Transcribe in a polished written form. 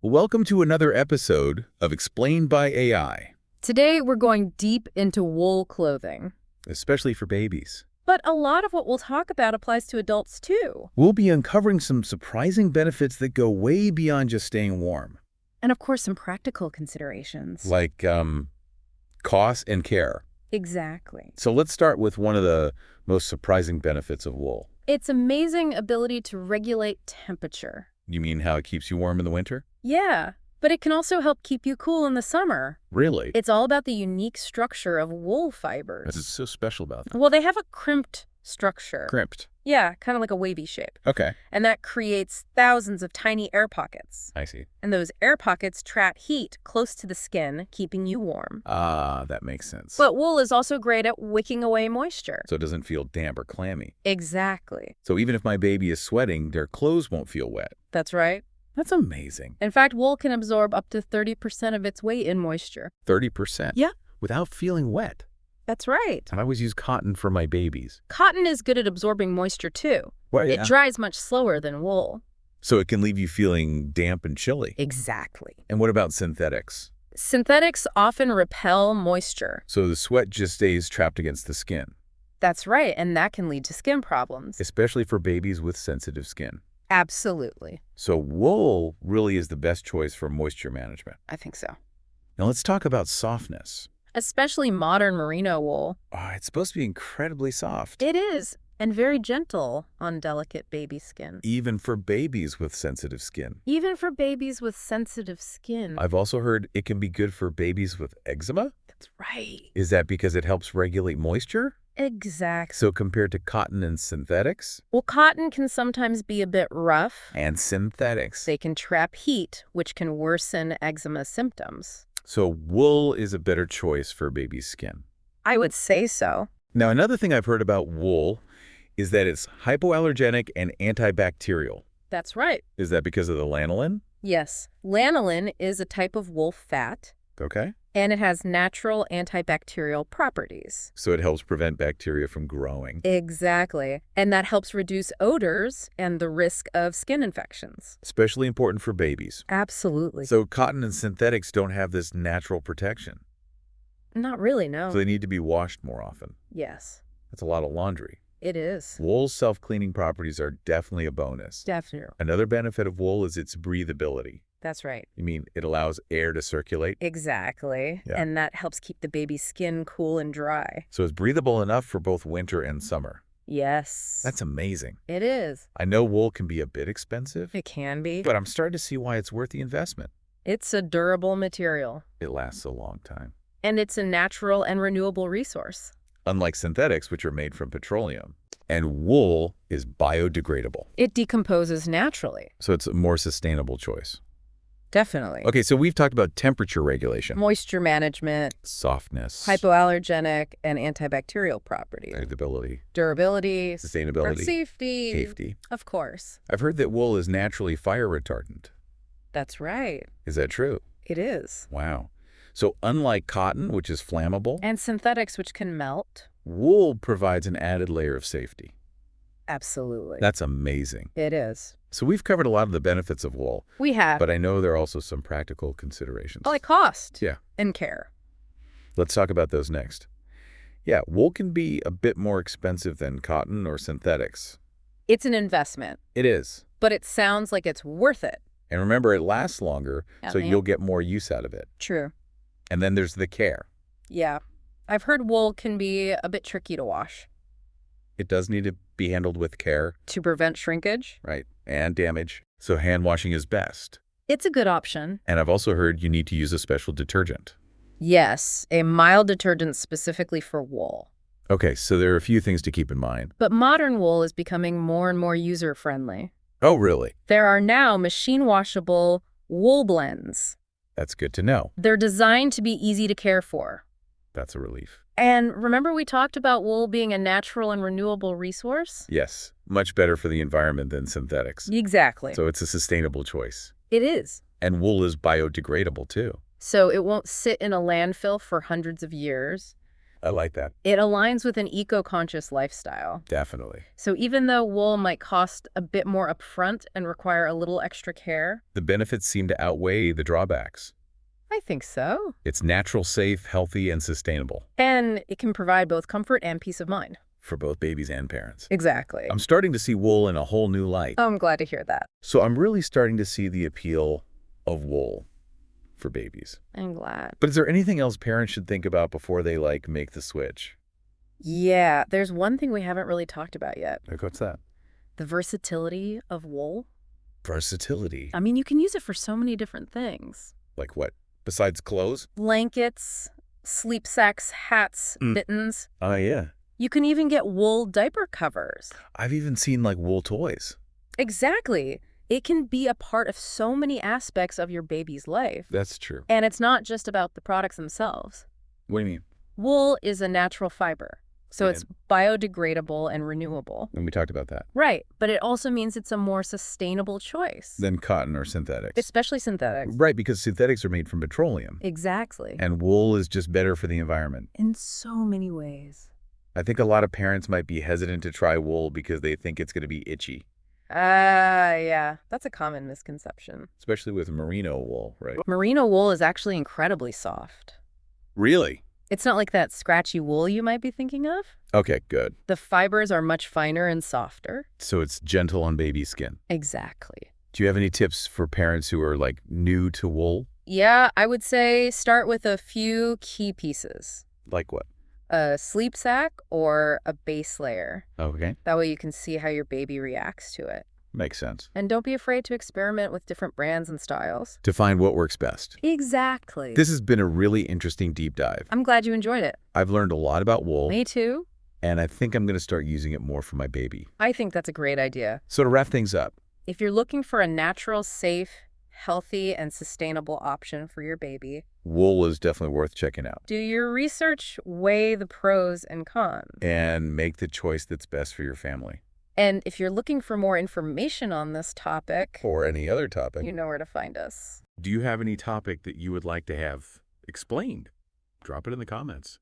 Welcome to another episode of Explained by AI, Today, we're going deep into wool clothing. especially for babies. But a lot of what we'll talk about applies to adults, too. We'll be uncovering some surprising benefits that go way beyond just staying warm, And of course, some practical considerations. like cost and care. Exactly. So let's start with one of the most surprising benefits of wool. Its amazing ability to regulate temperature. You mean how it keeps you warm in the winter? Yeah, but it can also help keep you cool in the summer. Really? It's all about the unique structure of wool fibers. What's so special about that? Well, they have a crimped structure. Crimped. Yeah, kind of like a wavy shape. Okay, And that creates thousands of tiny air pockets. I see. And those air pockets trap heat close to the skin, keeping you warm. Ah, that makes sense. But wool is also great at wicking away moisture. So it doesn't feel damp or clammy. Exactly. So even if my baby is sweating, their clothes won't feel wet. That's right. That's amazing. In fact, wool can absorb up to 30% of its weight in moisture. 30%? Yeah. Without feeling wet. That's right. I always use cotton for my babies. Cotton is good at absorbing moisture, too. Well, It dries much slower than wool. So it can leave you feeling damp and chilly. Exactly. And what about synthetics? Synthetics often repel moisture. So the sweat just stays trapped against the skin, That's right, and that can lead to skin problems. especially for babies with sensitive skin. Absolutely. So wool really is the best choice for moisture management. I think so. Now let's talk about softness. Especially modern merino wool. Oh, it's supposed to be incredibly soft, It is, and very gentle on delicate baby skin. even for babies with sensitive skin. Even for babies with sensitive skin. I've also heard it can be good for babies with eczema. That's right. Is that because it helps regulate moisture? Exactly. So compared to cotton and synthetics? Well, cotton can sometimes be a bit rough. And synthetics. They can trap heat, which can worsen eczema symptoms. So wool is a better choice for baby's skin. I would say so. Now, another thing I've heard about wool is that it's hypoallergenic and antibacterial. That's right. Is that because of the lanolin? Yes. Lanolin is a type of wool fat, Okay. and it has natural antibacterial properties. So it helps prevent bacteria from growing, Exactly. And that helps reduce odors and the risk of skin infections. especially important for babies. Absolutely. So cotton and synthetics don't have this natural protection. Not really, no. So they need to be washed more often. Yes, That's a lot of laundry. it is. Wool's self-cleaning properties are definitely a bonus. Definitely. Another benefit of wool is its breathability. That's right. You mean it allows air to circulate? Exactly. Yeah. And that helps keep the baby's skin cool and dry. So it's breathable enough for both winter and summer. Yes. That's amazing. It is. I know wool can be a bit expensive, It can be. but I'm starting to see why it's worth the investment. It's a durable material. It lasts a long time. And it's a natural and renewable resource. Unlike synthetics, which are made from petroleum. And wool is biodegradable, It decomposes naturally. so it's a more sustainable choice. Definitely. Okay, so we've talked about temperature regulation, Moisture management, softness, hypoallergenic and antibacterial properties, breathability, durability, sustainability, safety. safety. Of course. I've heard that wool is naturally fire retardant. That's right. Is that true? It is. Wow. So unlike cotton, which is flammable, And synthetics, which can melt. wool provides an added layer of safety. Absolutely. That's amazing. It is. So we've covered a lot of the benefits of wool, We have. but I know there are also some practical considerations. Like cost. Yeah. And care. Let's talk about those next. Yeah, wool can be a bit more expensive than cotton or synthetics. It's an investment, It is. but it sounds like it's worth it. And remember, it lasts longer, so Yeah. you'll get more use out of it. True. And then there's the care. Yeah. I've heard wool can be a bit tricky to wash. It does need to be handled with care, To prevent shrinkage, right? And damage. So hand washing is best. it's a good option. And I've also heard you need to use a special detergent. Yes, a mild detergent specifically for wool. Okay, so there are a few things to keep in mind. But modern wool is becoming more and more user-friendly. Oh, really? There are now machine-washable wool blends. That's good to know. They're designed to be easy to care for. That's a relief. And remember we talked about wool being a natural and renewable resource? Yes, much better for the environment than synthetics. Exactly. So it's a sustainable choice. It is. And wool is biodegradable too. So it won't sit in a landfill for hundreds of years. I like that. It aligns with an eco-conscious lifestyle. Definitely. So even though wool might cost a bit more upfront and require a little extra care, The benefits seem to outweigh the drawbacks. I think so. It's natural, safe, healthy, and sustainable And it can provide both comfort and peace of mind. for both babies and parents. Exactly. I'm starting to see wool in a whole new light. I'm glad to hear that. So I'm really starting to see the appeal of wool for babies. I'm glad. But is there anything else parents should think about before they, make the switch? Yeah, there's one thing we haven't really talked about yet. What's that? The versatility of wool. Versatility. I mean, you can use it for so many different things. Like what? Besides clothes? Blankets, sleep sacks, hats, mittens. Oh, yeah. You can even get wool diaper covers. I've even seen, wool toys. Exactly. It can be a part of so many aspects of your baby's life. That's true. And it's not just about the products themselves. What do you mean? Wool is a natural fiber, so Yeah. it's biodegradable and renewable. And we talked about that. Right, but it also means it's a more sustainable choice, Than cotton or synthetics. especially synthetics. Right, because synthetics are made from petroleum. Exactly. And wool is just better for the environment. In so many ways. I think a lot of parents might be hesitant to try wool because they think it's going to be itchy, Yeah, that's a common misconception. especially with merino wool, right? Merino wool is actually incredibly soft. Really? It's not like that scratchy wool you might be thinking of. Okay, good. The fibers are much finer and softer. So it's gentle on baby skin. Exactly. Do you have any tips for parents who are, new to wool? Yeah, I would say start with a few key pieces. Like what? A sleep sack or a base layer. Okay, That way you can see how your baby reacts to it. makes sense. And don't be afraid to experiment with different brands and styles. To find what works best. Exactly. This has been a really interesting deep dive. I'm glad you enjoyed it. I've learned a lot about wool, Me too. and I think I'm going to start using it more for my baby. I think that's a great idea. So to wrap things up, If you're looking for a natural, safe, healthy, and sustainable option for your baby, wool is definitely worth checking out. do your research, weigh the pros and cons. And make the choice that's best for your family. And if you're looking for more information on this topic, Or any other topic. you know where to find us. Do you have any topic that you would like to have explained? Drop it in the comments.